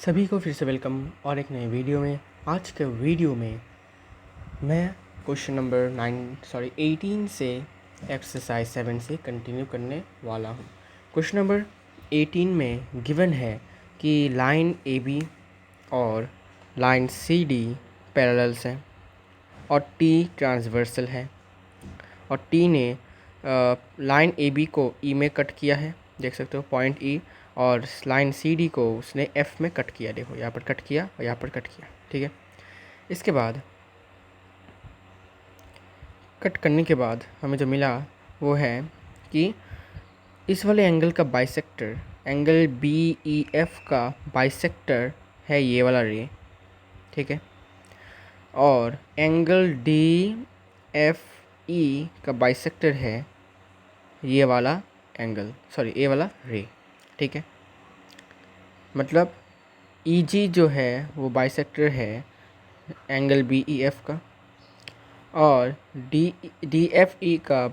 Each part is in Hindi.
सभी को फिर से वेलकम और एक नए वीडियो में। आज के वीडियो में मैं क्वेश्चन नंबर 18 से एक्सरसाइज 7 से कंटिन्यू करने वाला हूँ। क्वेश्चन नंबर 18 में गिवन है कि लाइन ए बी और लाइन सी डी पैरेलल्स हैं और टी ट्रांसवर्सल है और टी ने लाइन ए बी को ई में कट किया है, देख सकते हो पॉइंट ई, और लाइन सी डी को उसने एफ में कट किया। देखो यहाँ पर कट किया और यहाँ पर कट किया, ठीक है। इसके बाद कट करने के बाद हमें जो मिला वो है कि इस वाले एंगल का bisector, angle B E F का बाइसेक्टर है ये वाला रे, ठीक है। और एंगल डी एफ ई का बाइसेक्टर है ये वाला एंगल, सॉरी ये वाला रे, ठीक है। मतलब ई जी जो है वो बाइसेक्टर है एंगल बी ई एफ का, और डी एफ ई का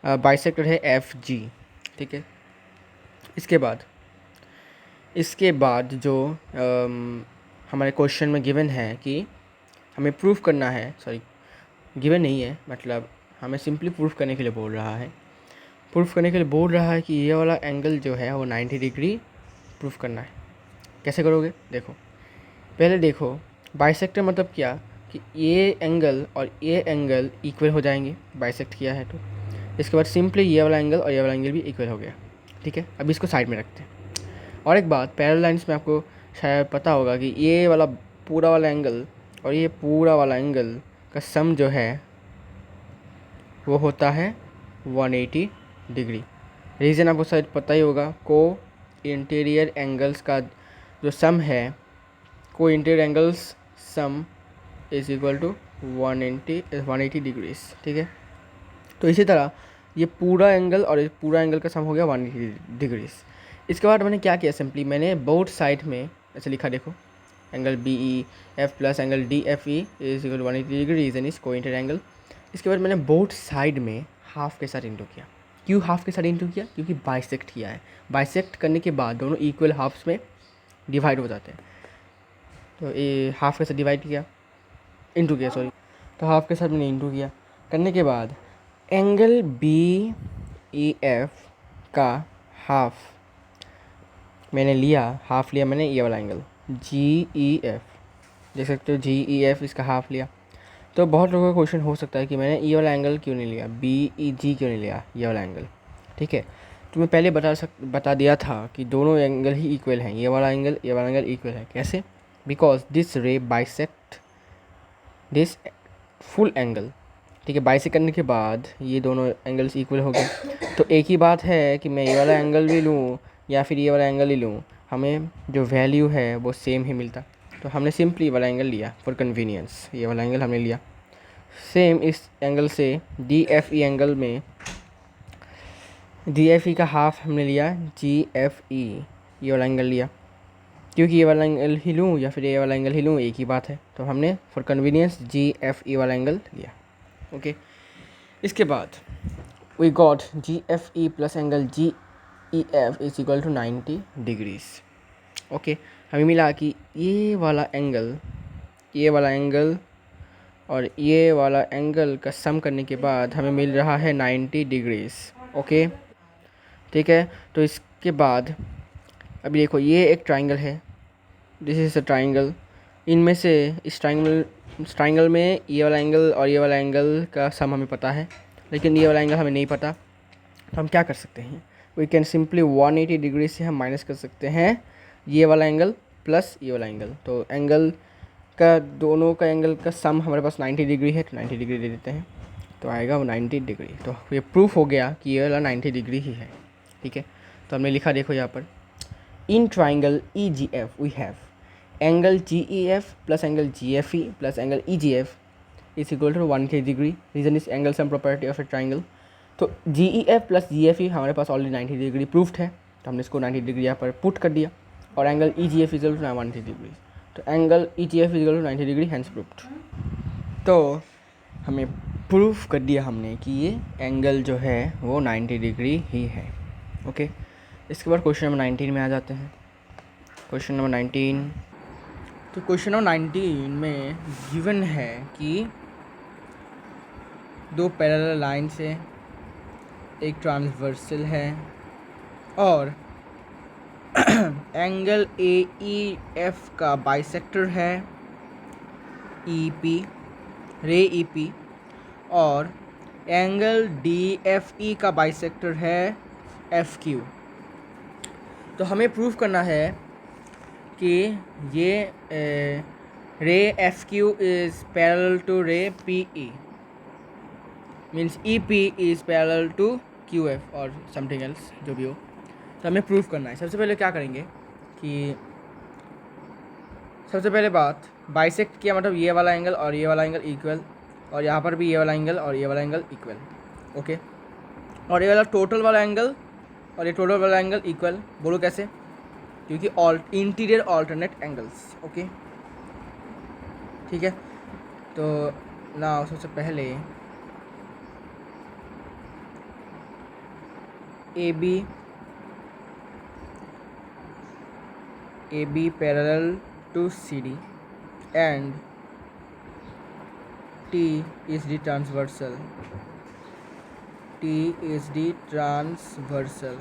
बाइसेक्टर है एफ जी, ठीक है। इसके बाद जो हमारे क्वेश्चन में गिवन है कि हमें प्रूफ करना है, सॉरी गिवन नहीं है, मतलब हमें सिंपली प्रूफ करने के लिए बोल रहा है। प्रूफ करने के लिए बोल रहा है कि ये वाला एंगल जो है वो 90 डिग्री प्रूफ करना है। कैसे करोगे? देखो, पहले देखो बाइसेक्टर मतलब क्या कि ये एंगल और ये एंगल इक्वल हो जाएंगे, बाइसेक्ट किया है तो। इसके बाद सिंपली ये वाला एंगल और ये वाला एंगल भी इक्वल हो गया, ठीक है। अब इसको साइड में रखते हैं। और एक बात, पैरेलल लाइंस में आपको शायद पता होगा कि ये वाला पूरा वाला एंगल और ये पूरा वाला एंगल का सम जो है वो होता है 180 डिग्री। रीज़न आपको शायद पता ही होगा, को इंटीरियर एंगल्स का जो सम है, co-interior angles sum is equal to 180 degrees, ठीक है। तो इसी तरह ये पूरा एंगल और ये पूरा एंगल का सम हो गया 180 डिग्रीज। इसके बाद मैंने क्या किया, सिंपली मैंने बोथ साइड में ऐसे लिखा, देखो angle B E F plus angle D F E is equal to 180 degree, reason is co-interior angle. इसके बाद मैंने बोथ साइड में हाफ के साथ इंटू किया। क्यों हाफ के साथ इंटू किया? क्योंकि बाइसेक्ट किया है। बाइसेक्ट करने के बाद दोनों इक्वल हाफ्स में डिवाइड हो जाते हैं, तो ये हाफ के साथ डिवाइड किया, इंटू किया, सॉरी। तो हाफ के साथ मैंने इंटू किया। करने के बाद एंगल बी ई एफ का हाफ मैंने लिया, हाफ लिया मैंने ये वाला एंगल जी ई एफ, देख सकते हो जी ई एफ, इसका हाफ लिया। तो बहुत लोगों का क्वेश्चन हो सकता है कि मैंने ये वाला एंगल क्यों नहीं लिया, बी ई जी क्यों नहीं लिया, ये वाला एंगल, ठीक है। तो मैं पहले बता दिया था कि दोनों एंगल ही इक्वल हैं, ये वाला एंगल इक्वल है। कैसे? बिकॉज दिस रे बाइसेक्ट दिस फुल एंगल, ठीक है। बाइसेक्ट करने के बाद ये दोनों एंगल्स इक्वल हो गए। तो एक ही बात है कि मैं ये वाला एंगल भी लूँ या फिर ये वाला एंगल ही लूँ, हमें जो वैल्यू है वो सेम ही मिलता। तो हमने सिंपली वाला एंगल लिया फॉर कन्वीनियंस, ये वाला एंगल हमने लिया। सेम इस एंगल से डी एफ ई एंगल में डी एफ ई का हाफ हमने लिया जी एफ ई, ये वाला एंगल लिया। क्योंकि ये वाला एंगल ही लूँ या फिर ये वाला एंगल ही लूँ, एक ही बात है। तो हमने for convenience G F E वाला एंगल लिया, ओके। इसके बाद we got G F E plus angle G E F is equal to 90 degrees, okay. हमें मिला कि ये वाला एंगल और ये वाला एंगल का सम करने के बाद हमें मिल रहा है 90 डिग्रीज, ओके, ठीक है। तो इसके बाद अभी देखो, ये एक ट्राइंगल है, दिस इज़ अ ट्राइंगल। इनमें से इस ट्राइंगल में ये वाला एंगल और ये वाला एंगल का सम हमें पता है, लेकिन ये वाला एंगल हमें नहीं पता। तो हम क्या कर सकते हैं, वी कैन सिंपली 180 डिग्री से हम माइनस कर सकते हैं ये वाला एंगल प्लस ये वाला एंगल। तो एंगल का दोनों का एंगल का सम हमारे पास 90 डिग्री है, तो 90 डिग्री दे देते हैं, तो आएगा वो 90 डिग्री। तो ये प्रूफ हो गया कि ये वाला 90 डिग्री ही है, ठीक है। तो हमने लिखा, देखो यहाँ पर, in triangle E G F we have angle G E F plus angle G F E plus angle E G F is equal to 180 degree, reason is angle sum property of a triangle. तो G E F plus G F E हमारे पास ऑलरेडी 90 डिग्री प्रूफ्ड है, तो हमने इसको 90 डिग्री यहाँ पर पुट कर दिया। और angle E G F is equal to 180 degree, तो angle E G F is equal to 90 degree, hence proved. तो हमें प्रूफ कर दिया हमने कि ये एंगल जो है वो 90 डिग्री ही है, ओके। इसके बाद क्वेश्चन नंबर 19 में आ जाते हैं। Question number 19। तो क्वेश्चन नंबर 19 में गिवन है कि दो पैरेलल लाइन्स है, एक ट्रांसवर्सल है और एंगल AEF का बाइसेक्टर है EP, रे EP, और एंगल DFE का बाइसेक्टर है FQ। तो हमें प्रूफ करना है कि ये ray FQ is parallel to ray PE, means EP is parallel to QF और समथिंग एल्स, जो भी हो। तो हमें प्रूफ करना है। सबसे पहले क्या करेंगे कि सबसे पहले बात, बाइसेक्ट किया मतलब ये वाला एंगल और ये वाला एंगल इक्वल, और यहाँ पर भी ये वाला एंगल और ये वाला एंगल इक्वल, ओके। और ये वाला टोटल वाला एंगल और ये टोटल वाला एंगल इक्वल। बोलो कैसे? क्योंकि इंटीरियर ऑल्टरनेट एंगल्स, ओके, ठीक है। तो ना सबसे पहले AB parallel to CD and T is the transversal.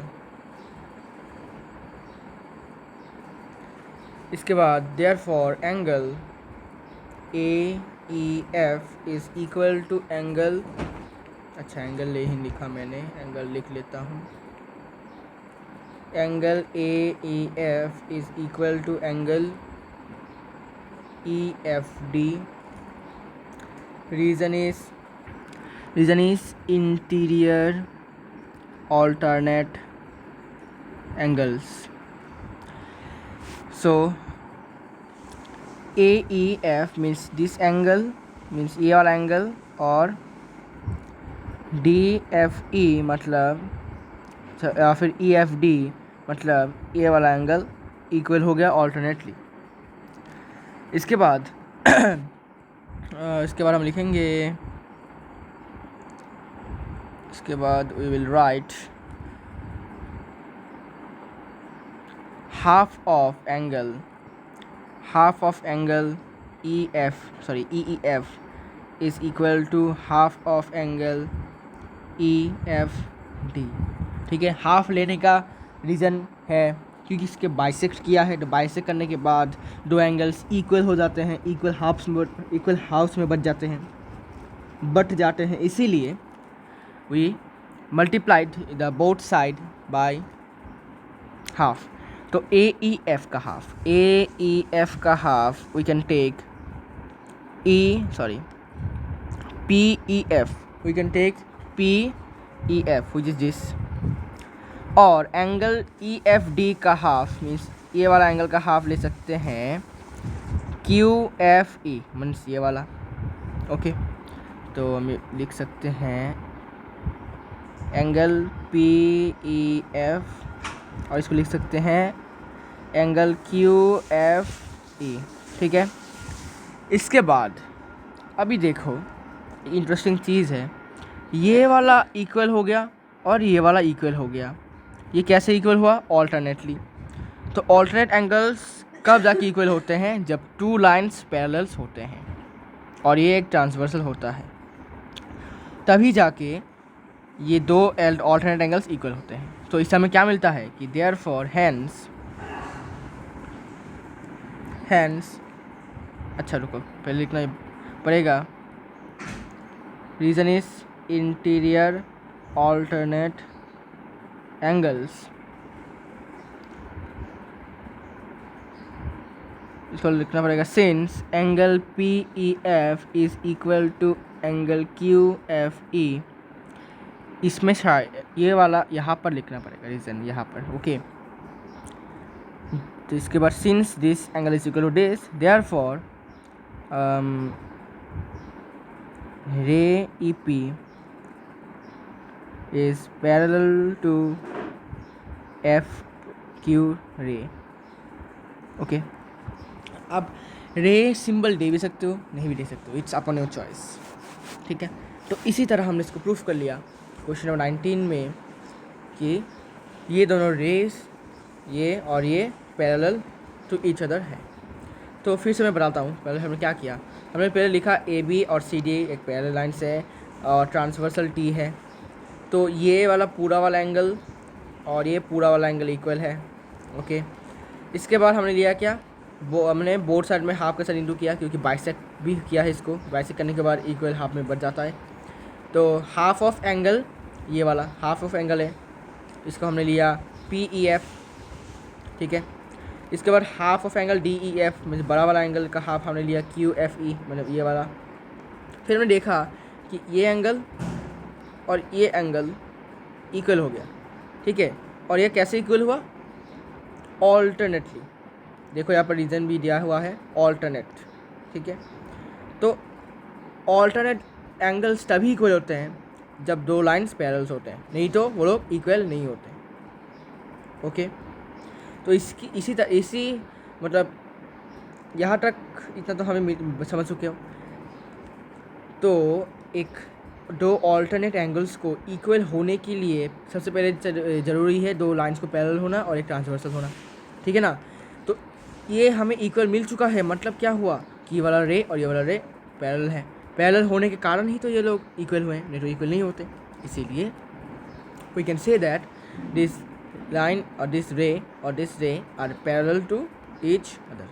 इसके बाद therefore angle AEF is equal to angle, अच्छा एंगल नहीं लिखा मैंने, एंगल लिख लेता हूँ। Angle AEF is equal to angle EFD. Reason is interior alternate angles. So AEF means this angle, means ये वाला एंगल, और DFE मतलब या फिर EFD मतलब ये वाला एंगल इक्वल हो गया ऑल्टरनेटली। इसके बाद हम लिखेंगे, इसके बाद we will write half of angle EEF is equal to half of angle EFD, ठीक है। हाफ लेने का रीज़न है क्योंकि इसके बाइसेक्ट किया है, तो बाइसेक्ट करने के बाद दो एंगल्स इक्वल हो जाते हैं, इक्वल हाफ्स में बट जाते हैं, इसीलिए we multiplied the both side by half. तो AEF का half we can take PEF, we can take PEF which is this, और एंगल EFD का हाफ मीन्स ये वाला एंगल का हाफ ले सकते हैं QFE मीन्स ये वाला, ओके। तो हम लिख सकते हैं एंगल PEF और इसको लिख सकते हैं एंगल QFE, ठीक है। इसके बाद अभी देखो इंटरेस्टिंग चीज़ है, ये वाला इक्वल हो गया और ये वाला इक्वल हो गया। ये कैसे इक्वल हुआ? ऑल्टरनेटली। तो ऑल्टरनेट एंगल्स कब जाके इक्वल होते हैं? जब टू लाइंस पैरेलल्स होते हैं और ये एक ट्रांसवर्सल होता है, तभी जाके ये दो ऑल्टरनेट एंगल्स इक्वल होते हैं। तो इस समय क्या मिलता है कि देयरफॉर हैंस अच्छा रुको, पहले लिखना पड़ेगा। Reason is interior alternate angles, इसको लिखना पड़ेगा since angle PEF is equal to angle QFE। इसमें शायद ये वाला यहाँ पर लिखना पड़ेगा, रीज़न यहाँ पर, ओके। तो इसके बाद since this angle is equal to this, therefore ray EP is parallel to FQ ray, okay. अब रे सिंबल दे भी सकते हो, नहीं भी दे सकते हो, इट्स अपॉन योर चॉइस, ठीक है। तो इसी तरह हमने इसको प्रूफ कर लिया क्वेश्चन नंबर 19 में कि ये दोनों रेस, ये और ये पैरेलल टू ईच अदर है। तो फिर से मैं बताता हूँ, पहले हमने क्या किया। हमने पहले लिखा ए बी और सी डी एक पैरेलल लाइन से और ट्रांसवर्सल टी है, तो ये वाला पूरा वाला एंगल और ये पूरा वाला एंगल इक्वल है। ओके, इसके बाद हमने लिया क्या, वो हमने बोथ साइड में हाफ के साथ इंटू किया, क्योंकि बाइसेक्ट भी किया है इसको। बाइसेक्ट करने के बाद इक्वल हाफ में बच जाता है। तो हाफ ऑफ एंगल, ये वाला हाफ ऑफ एंगल है, इसको हमने लिया पी ई एफ। ठीक है, इसके बाद half of angle D E F, मतलब बड़ा वाला एंगल का हाफ हमने लिया क्यू एफ ई, मतलब ये वाला। फिर हमने देखा कि ये एंगल और ये एंगल इक्वल हो गया। ठीक है, और ये कैसे इक्वल हुआ, ऑल्टरनेटली। देखो यहाँ पर रीज़न भी दिया हुआ है, ऑल्टरनेट। ठीक है, तो ऑल्टरनेट एंगल्स तभी इक्वल होते हैं जब दो लाइंस पैरेलल्स होते हैं, नहीं तो वो लोग इक्वल नहीं होते। ओके, तो इसी मतलब यहाँ तक इतना तो हमें समझ चुके हो। तो एक दो ऑल्टरनेट एंगल्स को इक्वल होने के लिए सबसे पहले ज़रूरी है दो लाइंस को पैरेलल होना और एक ट्रांसवर्सल होना। ठीक है ना, तो ये हमें इक्वल मिल चुका है। मतलब क्या हुआ कि ये वाला रे और ये वाला रे पैरेलल है। पैरेलल होने के कारण ही तो ये लोग इक्वल हुए हैं, नहीं तो इक्वल नहीं होते। इसीलिए we can say that this line or this ray are parallel to each other.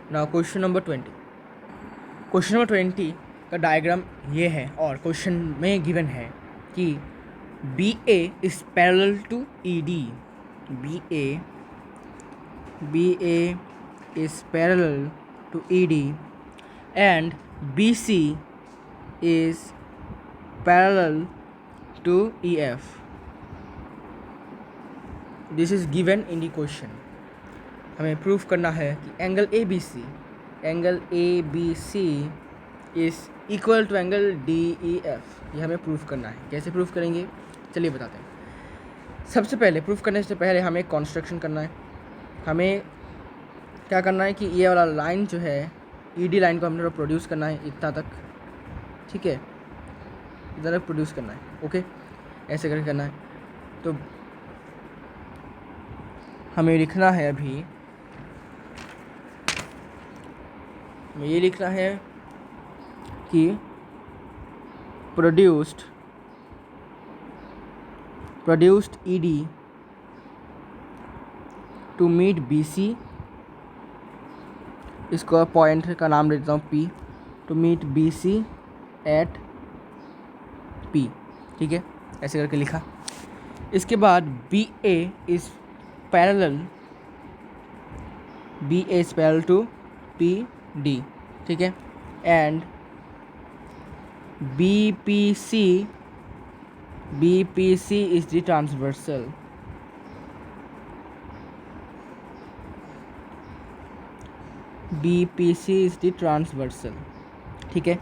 Now question number 20. Question number 20 का डायग्राम ये है और क्वेश्चन में गिवन है कि BA is parallel to ED. BA is parallel to ED and BC is parallel to EF. This is given in the question. हमें प्रूफ करना है कि angle A B C is equal to angle D E F. ये हमें प्रूफ करना है। कैसे प्रूफ करेंगे, चलिए बताते हैं। सबसे पहले प्रूफ करने से पहले हमें कॉन्स्ट्रक्शन करना है। हमें क्या करना है कि ये वाला लाइन जो है ई डी लाइन को हमने प्रोड्यूस करना है इतना तक। ठीक है, इतना तक प्रोड्यूस करना है। ओके, ऐसे करके करना है। तो हमें लिखना है, अभी हमें ये लिखना है कि produced ED to meet BC, इसको पॉइंट का नाम देता हूँ P, to meet BC at P। ठीक है, ऐसे करके लिखा। इसके बाद BA is parallel to PD। ठीक है, and BPC is the transversal. BPC is the transversal. ठीक है,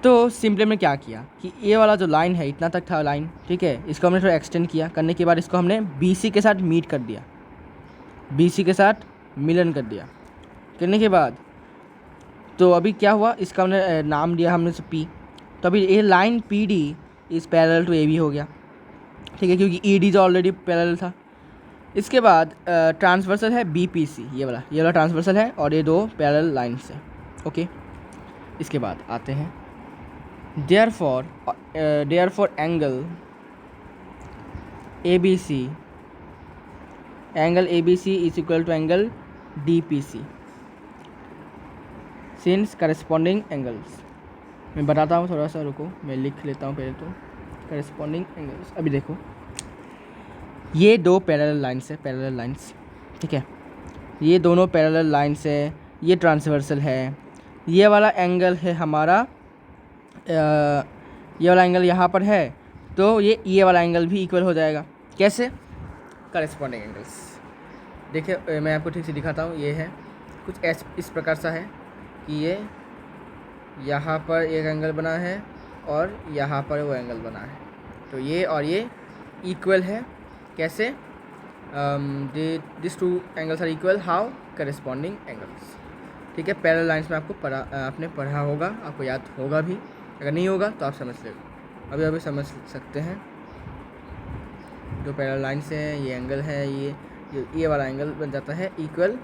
तो सिंपली हमने क्या किया कि ये वाला जो लाइन है इतना तक था लाइन। ठीक है, इसको हमने थोड़ा एक्सटेंड किया। करने के बाद इसको हमने BC के साथ मीट कर दिया, BC के साथ मिलन कर दिया। करने के बाद तो अभी क्या हुआ, इसका हमने नाम दिया हमने P। तो अभी ये line PD is parallel to AB हो गया। ठीक है, क्योंकि ED जो ऑलरेडी पैरेलल था। इसके बाद ट्रांसवर्सल है BPC, ये वाला ट्रांसवर्सल है और ये दो पैरेलल लाइन्स है। ओके, इसके बाद आते हैं therefore angle ABC is equal to angle DPC since corresponding angles। मैं बताता हूँ, थोड़ा सा रुको, मैं लिख लेता हूँ पहले। तो corresponding angles, अभी देखो ये दो पैरेलल लाइन्स। ठीक है, ये दोनों पैरेलल लाइन्स है, ये ट्रांसवर्सल है। ये वाला एंगल है हमारा, ये वाला एंगल यहाँ पर है, तो ये वाला एंगल भी इक्वल हो जाएगा। कैसे, करस्पॉन्डिंग एंगल्स। देखिए मैं आपको ठीक से दिखाता हूँ। ये है कुछ इस प्रकार सा है कि ये यहाँ पर एक एंगल बना है और यहाँ पर वो एंगल बना है, तो ये और ये इक्वल है। कैसे, this two angles are equal, how, corresponding angles. ठीक है, पैरेलल लाइंस में आपने पढ़ा होगा, आपको याद होगा भी। अगर नहीं होगा तो आप समझ लो, अभी समझ सकते हैं। जो पैरेलल लाइंस हैं, ये एंगल है, ये वाला एंगल बन जाता है equal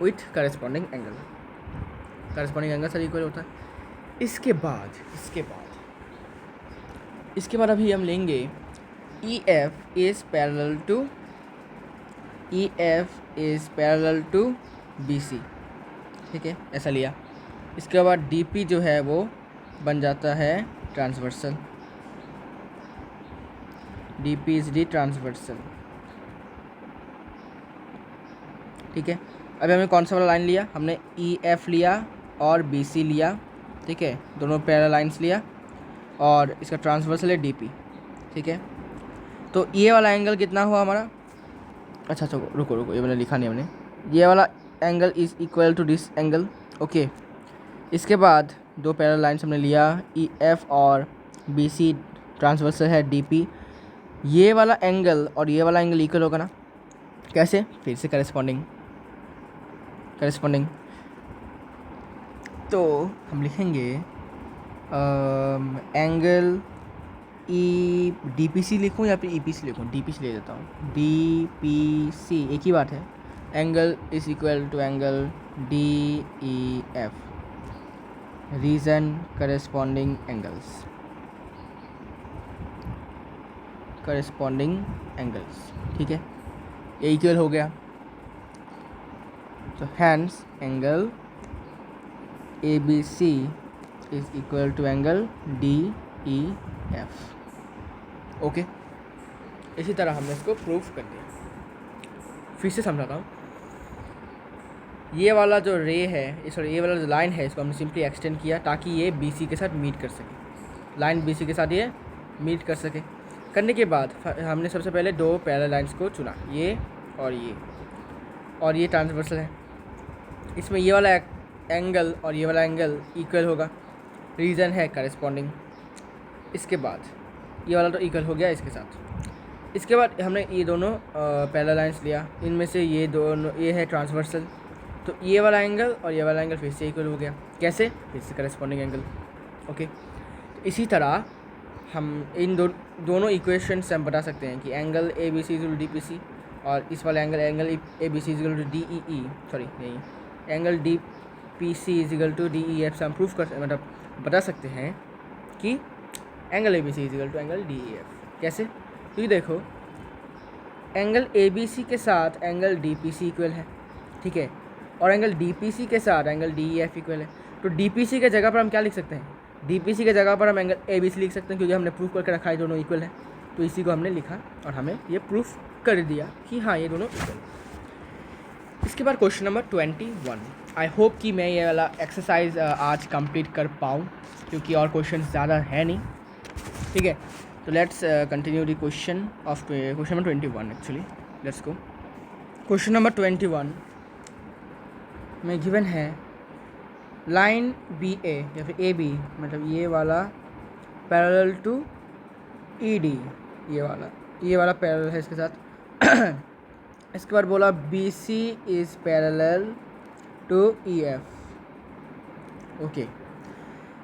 with corresponding angle. Corresponding angle are equal होता है। इसके बाद अभी हम लेंगे E F is parallel to B C, ठीक है, ऐसा लिया। इसके बाद डी पी जो है वो बन जाता है transversal, D P is D transversal, ठीक है। अभी हमने कौन सा वाला लाइन लिया, हमने ई एफ लिया और बी सी लिया, ठीक है, दोनों पैरेलल लाइंस लिया और इसका ट्रांसवर्सल है डी पी, ठीक है। तो ये वाला एंगल कितना हुआ हमारा, अच्छा रुको ये मैंने लिखा नहीं हमने, ये वाला angle is equal to this angle, okay. इसके बाद दो पैरेलल लाइंस हमने लिया, ई एफ और बी सी, ट्रांसवर्सल है डी पी। ये वाला एंगल और ये वाला एंगल इक्वल होगा ना, कैसे, फिर से करस्पॉन्डिंग। तो हम लिखेंगे angle E D P C लिखूँ या फिर ई पी सी लिखूँ, डी पी सी ले देता हूँ, डी पी सी एक ही बात है। Angle is equal to angle D E F, reason corresponding angles, ठीक है, ये इक्वल हो गया। तो hence angle A B C is equal to angle D E F, okay. इसी तरह हमने इसको प्रूफ कर दिया। फिर से समझाता हूँ, ये वाला जो रे है, सॉरी ये वाला जो लाइन है, इसको हमने सिंपली एक्सटेंड किया ताकि ये बी सी के साथ मीट कर सके, लाइन बी सी के साथ ये मीट कर सके। करने के बाद हमने सबसे पहले दो पैरेलल लाइंस को चुना, ये और ये ट्रांसवर्सल है। इसमें ये वाला एंगल और ये वाला एंगल इक्वल होगा, रीज़न है करस्पॉन्डिंग। इसके बाद ये वाला तो इक्वल हो गया इसके साथ। इसके बाद हमने ये दोनों पैरेलल लाइंस लिया, इनमें से ये दोनों, ये है ट्रांसवर्सल, तो ये वाला एंगल और ये वाला एंगल फिर से इक्वल हो गया, कैसे, फिर से करस्पॉन्डिंग एंगल, ओके। तो इसी तरह हम इन दोनों इक्वेशन से हम बता सकते हैं कि angle A B C equal D P C और इस वाला angle A B C equal to D E E, sorry नहीं, angle D P C equal to D E F से हम प्रूफ कर, मतलब बता सकते हैं कि angle A B C equal to angle D E F. कैसे, क्योंकि देखो एंगल ए बी सी के साथ angle D P C equal है, ठीक है, और एंगल डी पी सी के साथ angle D E F equal है। तो डी पी सी के जगह पर हम क्या लिख सकते हैं, डी पी सी के जगह पर हम एंगल ए बी सी लिख सकते हैं, क्योंकि हमने प्रूफ करके रखा है दोनों इक्वल है। तो इसी को हमने लिखा और हमें ये प्रूफ कर दिया कि हाँ ये दोनों इक्वल। इसके बाद क्वेश्चन नंबर 21। आई होप कि मैं ये वाला एक्सरसाइज आज कंप्लीट कर पाऊँ, क्योंकि और क्वेश्चन ज़्यादा है नहीं, ठीक है। तो let's continue the question number 21 actually, let's go. Question number 21 में गिवन है लाइन बी ए या फिर ए बी, मतलब ये वाला पैरेलल टू ई डी, ये वाला पैरेलल है इसके साथ। इसके बाद बोला B C is parallel to E F, okay.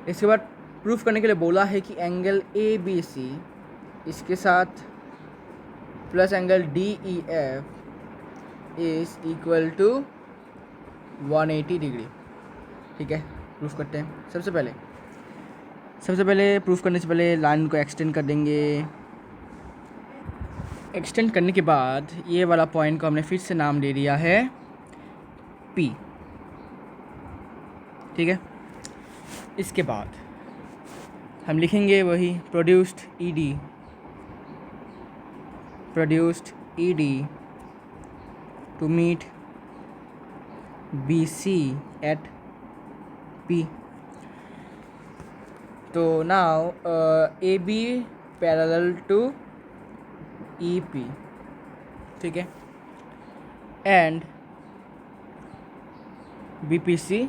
इसके बाद प्रूफ करने के लिए बोला है कि एंगल ए बी सी इसके साथ plus angle D E F is equal to 180 degree, ठीक है। प्रूफ करते हैं। सबसे पहले प्रूफ करने से पहले लाइन को एक्सटेंड कर देंगे। एक्सटेंड करने के बाद ये वाला पॉइंट को हमने फिर से नाम दे दिया है P, ठीक है। इसके बाद हम लिखेंगे वही produced E D to meet B C at P। तो now A B parallel to E P, ठीक है, and B P C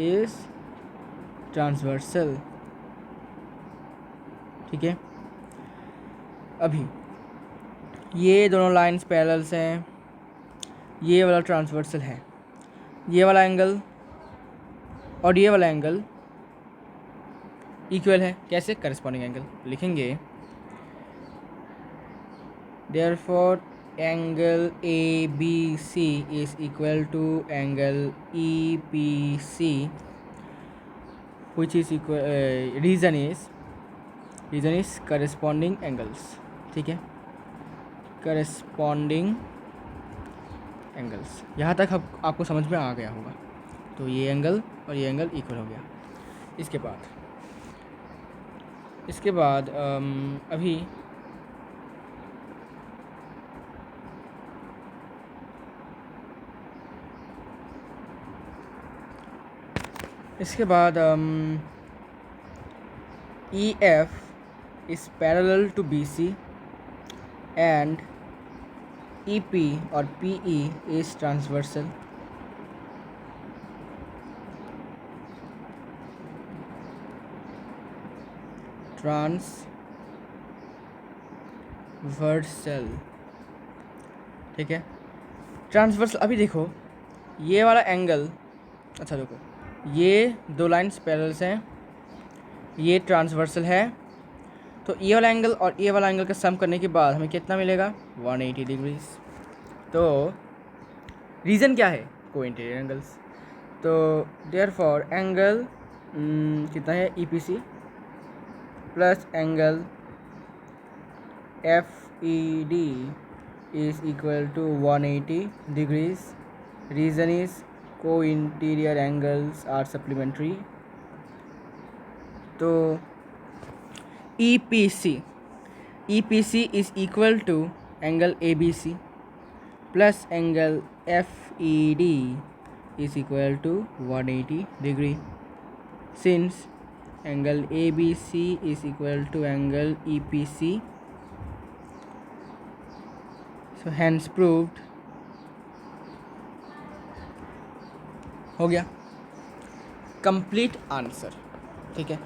is transversal, ठीक है। अभी ये दोनों लाइंस पैरेलल्स हैं, ये वाला ट्रांसवर्सल है, ये वाला एंगल और ये वाला एंगल इक्वल है, कैसे, करस्पॉन्डिंग एंगल। लिखेंगे Therefore, angle ABC is equal to angle EPC, which is equal. Reason is corresponding angles. ठीक है, corresponding angles. यहाँ तक आपको समझ में आ गया होगा. तो ये एंगल और ये एंगल इक्वल हो गया. इसके बाद अभी इसके बाद EF is parallel to BC and EP or PE is transversal. ठीक है. ट्रांसवर्सल. अभी देखो ये वाला एंगल. अच्छा देखो, ये दो लाइन्स पैरेलल्स हैं, ये ट्रांसवर्सल है. तो ये वाला एंगल और ये वाला एंगल का सम करने के बाद हमें कितना मिलेगा? 180 डिग्रीज. तो रीज़न क्या है? कोइंटेरियर एंगल्स. तो देयरफॉर एंगल कितना है? EPC plus angle FED is equal to 180 degrees. Reason is co-interior angles are supplementary. तो EPC is equal to angle ABC plus angle FED is equal to 180 degree. Since angle ABC is equal to angle EPC, so hence proved. हो गया कंप्लीट आंसर. ठीक है.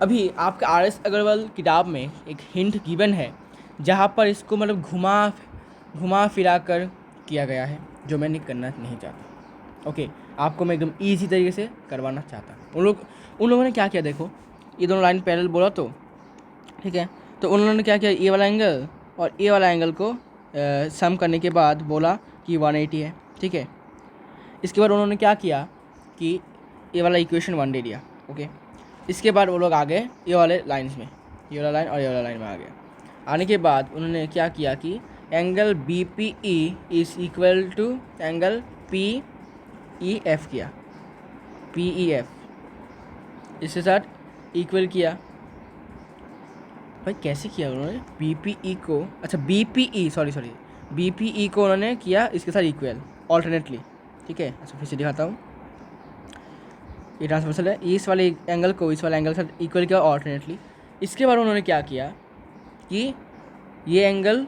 अभी आपके RS अग्रवाल किताब में एक हिंट गिवन है जहाँ पर इसको मतलब घुमा फिरा कर किया गया है, जो मैं करना नहीं चाहता. ओके, आपको मैं एकदम ईजी तरीके से करवाना चाहता हूँ. उन लोगों ने क्या किया? देखो, ये दोनों लाइन पैरेलल बोला तो ठीक है. तो उन्होंने क्या किया? ये वाला एंगल और ये वाला एंगल को सम करने के बाद बोला कि 180 है. ठीक है. इसके बाद उन्होंने क्या किया कि ये वाला इक्वेशन 1 दे दिया. ओके. इसके बाद वो लोग आ गए ये वाले लाइन्स में, ये वाला लाइन और ये वाला लाइन में आ गया. आने के बाद उन्होंने क्या किया कि angle BPE is equal to angle PEF किया. PEF इसके साथ इक्वल किया. भाई कैसे किया उन्होंने? BPE को, अच्छा BPE BPE को उन्होंने किया इसके साथ इक्वल ऑल्टरनेटली. ठीक है. अच्छा फिर से दिखाता हूँ. ये ट्रांसवर्सल है. इस वाले एंगल को इस वाले एंगल के साथ इक्वल किया ऑल्टरनेटली. इसके बाद उन्होंने क्या किया कि ये एंगल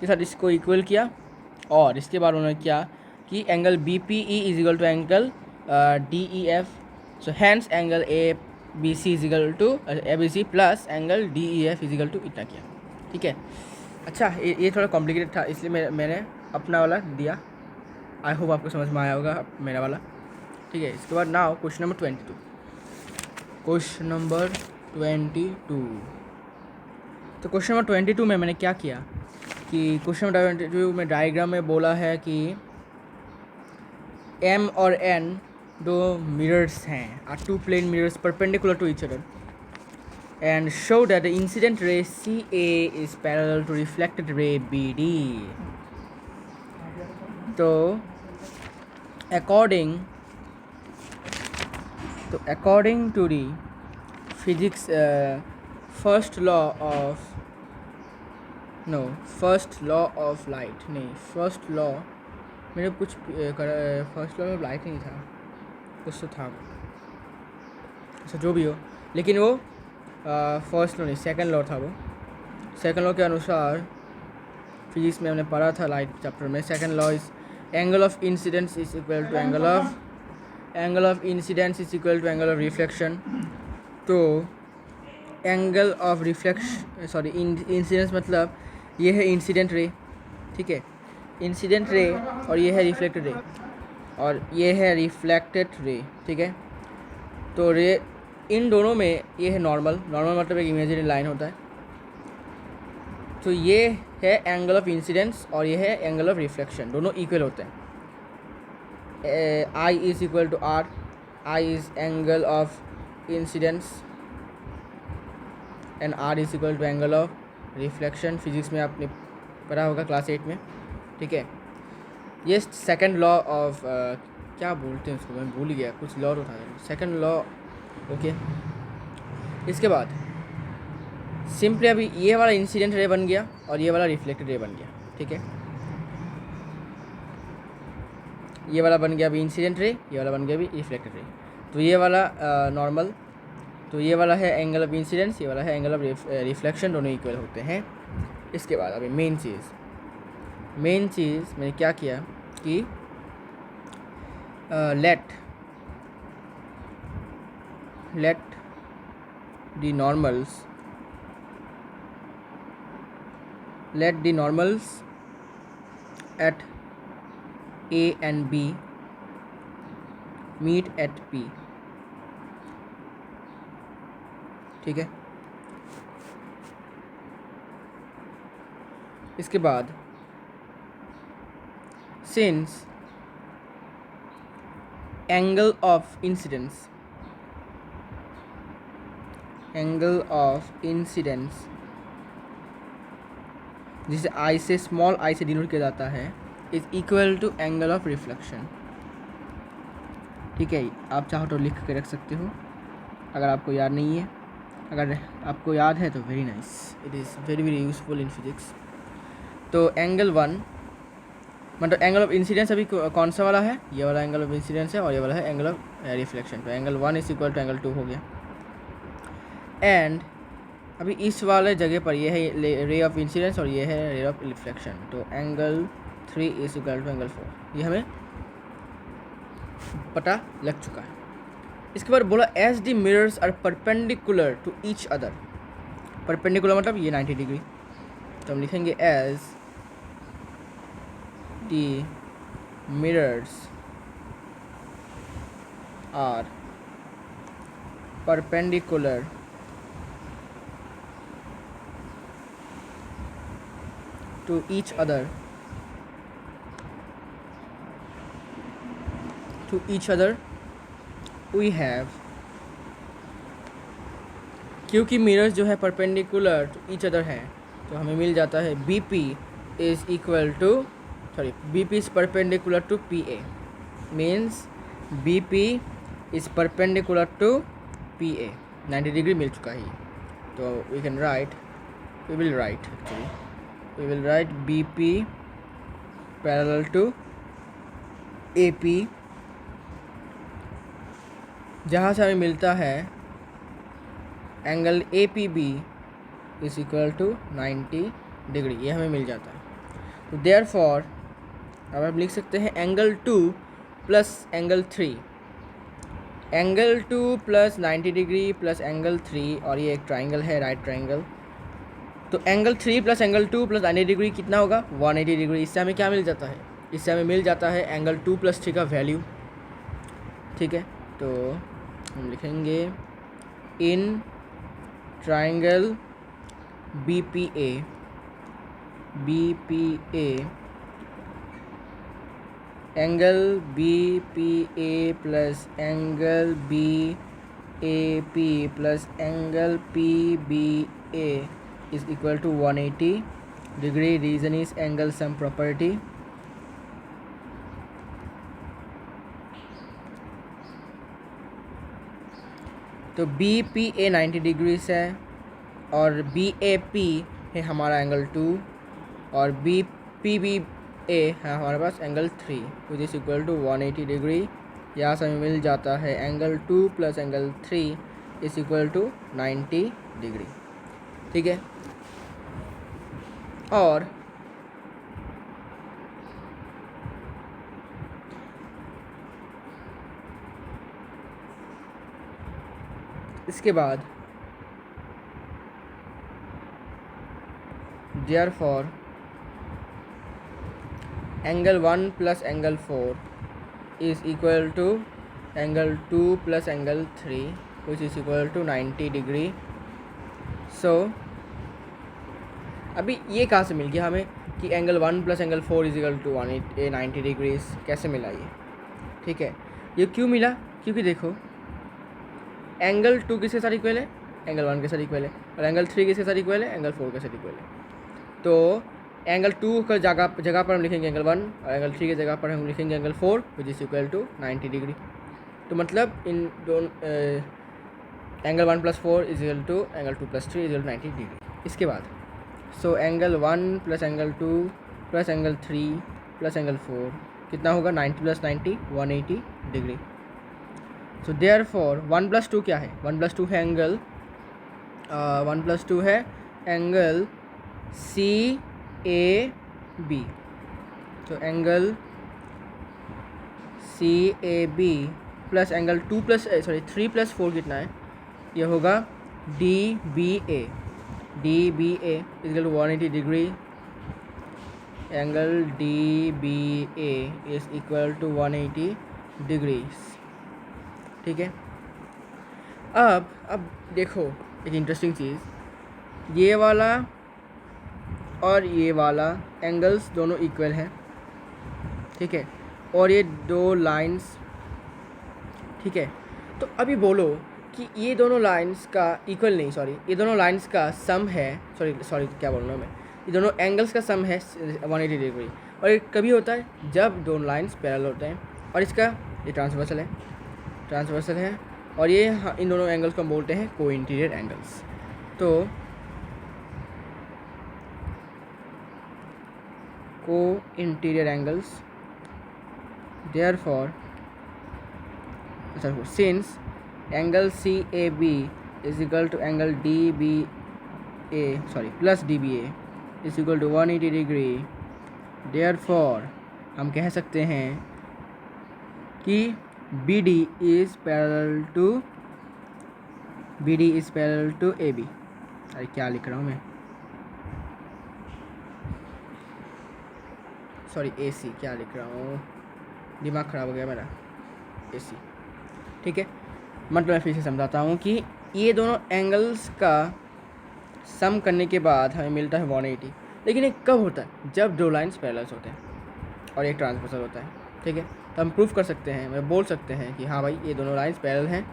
के साथ इसको इक्वल किया, और इसके बाद उन्होंने क्या कि angle BPE is equal to angle DEF. So hence angle ABC is equal to ABC plus angle DEF is equal to इतना किया. ठीक है. अच्छा, ये थोड़ा कॉम्प्लिकेटेड था, इसलिए मैंने अपना वाला दिया. आई होप आपको समझ में आया होगा मेरा वाला. ठीक है. इसके बाद नाउ क्वेश्चन नंबर 22. तो क्वेश्चन नंबर 22 में मैंने क्या किया कि क्वेश्चन नंबर 22 में डायग्राम में बोला है कि M और N दो मिरर्स हैं, are two plane mirrors perpendicular to each other, and show that the incident ray CA is parallel to reflected ray BD. तो according to the physics first law of light नहीं, फर्स्ट लॉ मेरे कुछ फर्स्ट लॉ में लाइट नहीं था, कुछ तो था. अच्छा जो भी हो, लेकिन वो फर्स्ट लॉ नहीं, सेकंड लॉ था. वो सेकंड लॉ के अनुसार फिजिक्स में हमने पढ़ा था लाइट चैप्टर में. Second law is angle of incidence is equal to angle of incidence is equal to angle of reflection. तो एंगल ऑफ इंसिडेंस मतलब ये है इंसिडेंट रे. ठीक है. इंसिडेंट रे और ये है रिफ्लेक्टेड रे और ये है रिफ्लेक्टेड रे. ठीक है. तो रे इन दोनों में ये है नॉर्मल मतलब एक इमेजिनरी लाइन होता है. तो ये है एंगल ऑफ इंसिडेंस और ये है एंगल ऑफ रिफ्लेक्शन, दोनों इक्वल होते हैं. I is equal to R. I is angle of incidence and R is equal to angle of reflection. Physics में आपने पढ़ा होगा क्लास 8 में. ठीक है, ये सेकंड लॉ ऑफ क्या बोलते हैं उसको, मैं भूल गया, कुछ लॉ था, सेकंड लॉ. ओके, इसके बाद सिंपली अभी ये वाला इंसिडेंट रे बन गया और ये वाला रिफ्लेक्टेड रे बन गया. ठीक है, ये वाला बन गया अभी इंसिडेंट रे, ये वाला बन गया अभी रिफ्लेक्टेड रे. तो ये वाला नॉर्मल, तो ये वाला है एंगल ऑफ इंसिडेंस, ये वाला है एंगल ऑफ रिफ्लेक्शन, दोनों इक्वल होते हैं. इसके बाद अभी मेन चीज़ मैंने क्या किया कि let the normals at A and B meet at P. ठीक है, इसके बाद since angle of incidence जिसे I से स्मॉल I से डिनोट किया जाता है is equal to angle of reflection. ठीक है, आप चाहो तो लिख के रख सकते हो अगर आपको याद नहीं है. अगर आपको याद है तो very nice, it is very very useful in physics. तो एंगल 1 मतलब एंगल ऑफ इंसिडेंस अभी कौन सा वाला है, ये वाला एंगल ऑफ इंसिडेंस है और ये वाला है एंगल ऑफ रिफ्लेक्शन. तो angle 1 is equal to angle 2 हो गया. एंड अभी इस वाले जगह पर ये है रे ऑफ इंसिडेंस और ये है रे ऑफ रिफ्लेक्शन. तो angle 3 is equal to angle 4, ये हमें पता लग चुका है. इसके बाद बोला as the mirrors are perpendicular to each other. Perpendicular मतलब ये 90 डिग्री. तो हम लिखेंगे as the mirrors are perpendicular to each other we have, क्योंकि मिरर्स जो है परपेंडिकुलर टू ईच अदर है तो हमें मिल जाता है BP is equal to BP is perpendicular to PA means BP is perpendicular to PA. 90 degree मिल चुका है. तो we will write BP parallel to AP, जहाँ से हमें मिलता है angle APB is equal to 90 degree, ये हमें मिल जाता है. तो देयरफॉर अब आप लिख सकते हैं angle 2 plus angle 3, angle 2 plus 90 degree plus angle 3 और ये एक ट्राइंगल है, राइट ट्राइंगल. तो angle 3 plus angle 2 plus 90 degree कितना होगा 180 डिग्री. इससे हमें क्या मिल जाता है, इससे हमें मिल जाता है एंगल 2 प्लस 3 का वैल्यू. ठीक है, तो हम लिखेंगे in triangle BPA angle BPA plus angle BAP plus angle PBA is equal to 180 degree. Reason is angle sum property. तो BPA 90 डिग्रीज है और BAP है हमारा एंगल 2 और PBA है हमारे पास angle 3 which is equal to 180 degree. यहाँ से हमें मिल जाता है angle 2 plus angle 3 is equal to 90 degree. ठीक है, और इसके बाद therefore angle 1 plus angle 4 is equal to angle 2 plus angle 3 which is equal to 90 degree. So अभी ये कहाँ से मिल गया हमें कि angle 1 plus angle 4 is equal to 90 degrees, कैसे मिला ये? ठीक है, ये क्यों मिला? क्योंकि देखो एंगल 2 किसके साथ इक्वल है? एंगल 1 के साथ इक्वल है। और एंगल 3 किसके साथ इक्वल है? एंगल 4 के साथ इक्वल है। तो एंगल 2 का जगह पर हम लिखेंगे एंगल 1 और एंगल 3 की जगह पर हम लिखेंगे angle 4 which is equal to 90 degree. तो मतलब इन दोनों angle 1 plus 4 is equal to angle 2 plus 3 is equal to 90 degree. इसके बाद so angle 1 plus angle 2 plus angle 3 plus angle 4 कितना होगा? 90 plus 90 180 degree. So therefore 1 plus 2 क्या है? 1 प्लस 2 है एंगल 1 प्लस 2 है एंगल सी ए बी। तो angle C A B plus angle 3 plus 4 कितना है? ये होगा D B A. D B A is equal to 180 degree. Angle D B A is equal to 180 degrees. ठीक है, अब देखो एक इंटरेस्टिंग चीज़, ये वाला और ये वाला एंगल्स दोनों इक्वल हैं। ठीक है, और ये दो लाइंस, ठीक है, तो अभी बोलो कि ये दोनों लाइंस का इक्वल नहीं, सॉरी, ये दोनों लाइंस का सम है, सॉरी क्या बोल रहा हूँ मैं, ये दोनों एंगल्स का सम है 180 डिग्री। और ये कभी होता है जब दोनों लाइंस पैरेलल होते हैं। और इसका ये ट्रांसवर्सल है और ये इन दोनों एंगल्स को हम बोलते हैं को इंटीरियर एंगल्स। तो को interior angles, therefore since angle CAB is equal to angle plus DBA is equal to 180 degree, therefore हम कह सकते हैं कि BD is parallel to AB। अरे क्या लिख रहा हूँ मैं, सॉरी AC, क्या लिख रहा हूँ, दिमाग ख़राब हो गया मेरा, AC। ठीक है, मतलब मैं फिर से समझाता हूँ कि ये दोनों एंगल्स का सम करने के बाद हमें मिलता है 180। लेकिन ये कब होता है? जब दो लाइंस पैरेलल होते हैं और एक ट्रांसवर्सल होता है। ठीक है, तो हम प्रूफ कर सकते हैं, मैं बोल सकते हैं कि हाँ भाई ये दोनों लाइंस पैरेलल हैं,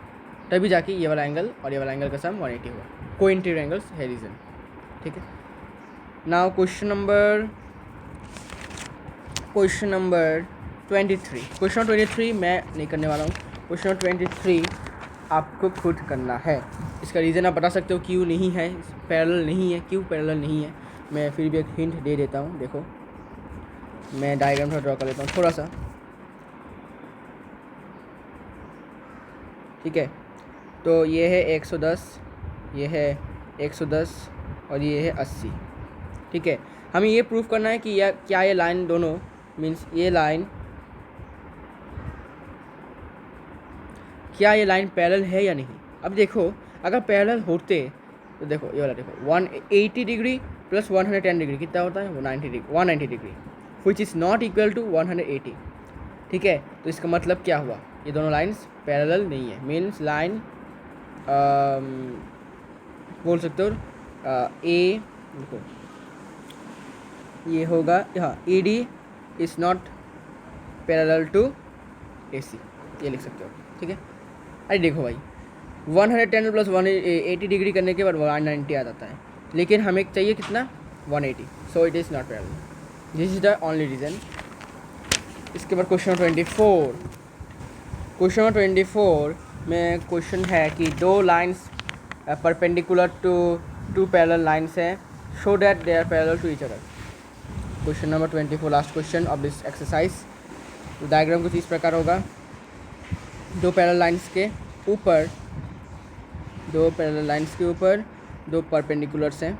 तभी जाके ये वाला एंगल और ये वाला एंगल का सम 180 हुआ। को इंटीरियर एंगल्स है रीज़न। ठीक है, नाउ क्वेश्चन नंबर 23। क्वेश्चन 23 मैं नहीं करने वाला हूँ, क्वेश्चन 23 आपको खुद करना है। इसका रीज़न आप बता सकते हो क्यों नहीं है, पैरेलल नहीं है, क्यों पैरेलल नहीं है। मैं फिर भी एक हिंट दे देता हूँ। देखो मैं डायग्राम थोड़ा ड्रॉ कर लेता हूँ थोड़ा सा। ठीक है, तो ये है 110, ये है 110 और ये है 80। ठीक है, हमें ये प्रूफ करना है कि क्या ये लाइन दोनों मीन्स ये लाइन पैरेलल है या नहीं। अब देखो अगर पैरेलल होते तो देखो ये वाला देखो 180 डिग्री प्लस 110 डिग्री कितना होता है? वो 190 degree which is not equal to 180। ठीक है, तो इसका मतलब क्या हुआ? ये दोनों लाइंस पैरेलल नहीं है, मीन्स लाइन बोल सकते हो ए, देखो ये होगा, हाँ, ED is not parallel to AC, ये लिख सकते हो। ठीक है, अरे देखो भाई 110 प्लस 180 डिग्री करने के बाद 190 आ जाता है, लेकिन हमें चाहिए कितना? 180, so it is not parallel. This is the only reason. इसके बाद क्वेश्चन 24। क्वेश्चन 24 में क्वेश्चन है कि दो lines perpendicular to parallel lines हैं, show that they are parallel to each other. Question number 24 last question of this exercise. तो डायग्राम कुछ इस प्रकार होगा, दो पैरेलल लाइंस के ऊपर दो परपेंडिकुलर्स हैं।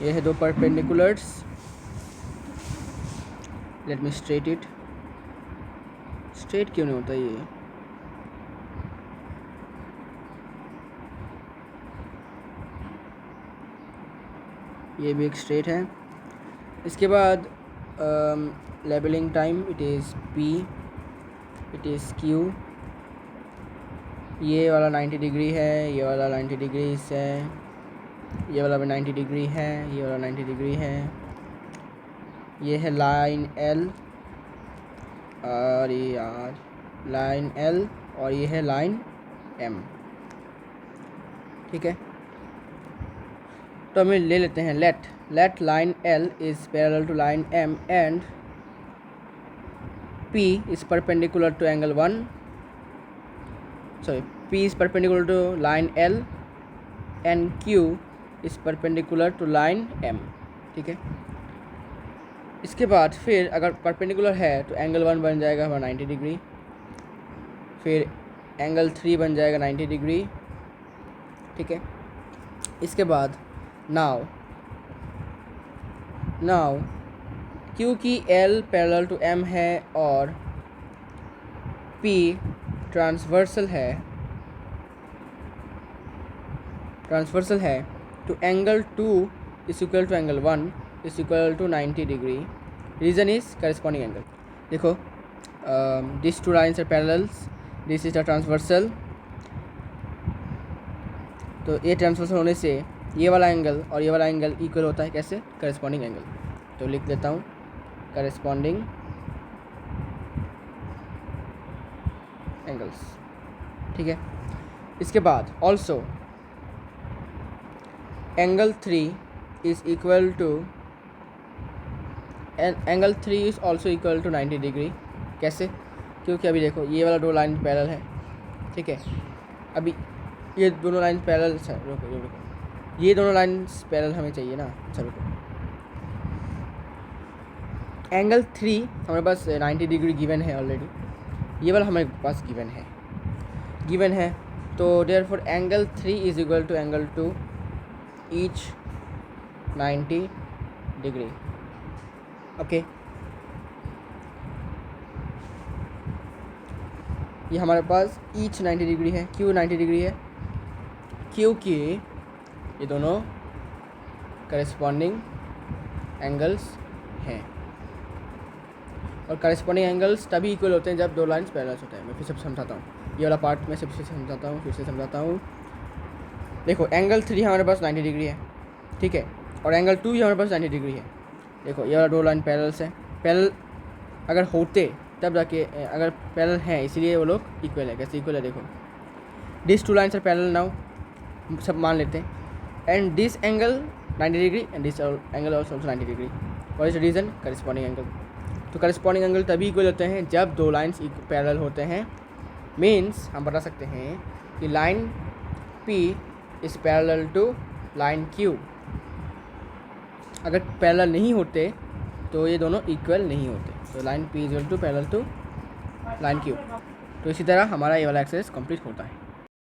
ये है दो perpendiculars, let me straight it. Straight क्यों नहीं होता ये भी एक स्ट्रेट है। इसके बाद labelling time, it is P, it is Q, ये वाला 90 डिग्री है, ये वाला 90 डिग्री है, ये वाला भी 90 डिग्री है, ये वाला 90 डिग्री है। ये है लाइन एल और ये यार लाइन एल और ये है लाइन एम। ठीक है, तो हमें ले लेते हैं let line L is parallel to line M and P is perpendicular to angle 1, sorry, P is perpendicular to line L and Q is perpendicular to line M। ठीक है, इसके बाद फिर अगर परपेंडिकुलर है तो एंगल 1 बन जाएगा हमारा 90 डिग्री, फिर एंगल 3 बन जाएगा 90 डिग्री। ठीक है, इसके बाद नाउ क्योंकि L पैरेलल टू M है और P ट्रांसवर्सल है तो angle 2 is equal to angle 1 is equal to 90 degree. Reason is corresponding angle. देखो, this two lines are parallels, this is the transversal, तो ये ट्रांसवर्सल होने से ये वाला एंगल और ये वाला एंगल इक्वल होता है। कैसे? Corresponding angle. तो लिख देता हूँ करस्पॉन्डिंग एंगल्स। ठीक है, इसके बाद also angle 3 is equal to angle 3 is also equal to 90 degree. कैसे? क्योंकि अभी देखो ये वाला दो लाइन पैरेलल है। ठीक है, अभी ये दोनों लाइन पैरेलल है। रुको, ये दोनों लाइन्स पैरेलल हमें चाहिए ना। अच्छा रुको, एंगल 3 हमारे पास 90 डिग्री गिवन है ऑलरेडी, ये वाला हमारे पास गिवन है तो therefore angle 3 is equal to angle 2 each 90 degree. Okay, ये हमारे पास ईच 90 डिग्री है। क्यों 90 डिग्री है? क्योंकि ये दोनों करस्पॉन्डिंग एंगल्स हैं और करस्पॉन्डिंग एंगल्स तभी इक्वल होते हैं जब दो लाइन्स पैरेलल होते हैं। मैं फिर से समझाता हूँ, ये वाला पार्ट में फिर से समझाता हूँ। देखो, एंगल 3 हमारे पास 90 डिग्री है। ठीक है, और एंगल 2 भी हमारे पास 90 डिग्री है। देखो, ये वाला दो लाइन पैरेलल्स हैं। पैरेलल अगर होते तब जाके, अगर पैरेलल हैं इसलिए वो लोग इक्वल है। कैसे इक्वल है? देखो, this two lines are parallel now, सब मान लेते हैं, and this angle 90 degree and this angle also 90 degree. What is the reason? Corresponding angle. तो करस्पॉन्डिंग एंगल तभी इक्वल होते हैं जब दो लाइन्स पैरेलल होते हैं। मीन्स हम बता सकते हैं कि line P is parallel to line Q। अगर पैरेलल नहीं होते तो ये दोनों इक्वल नहीं होते। तो line P is equal to parallel to line Q। तो इसी तरह हमारा ये वाला एक्सरसाइज कंप्लीट होता है।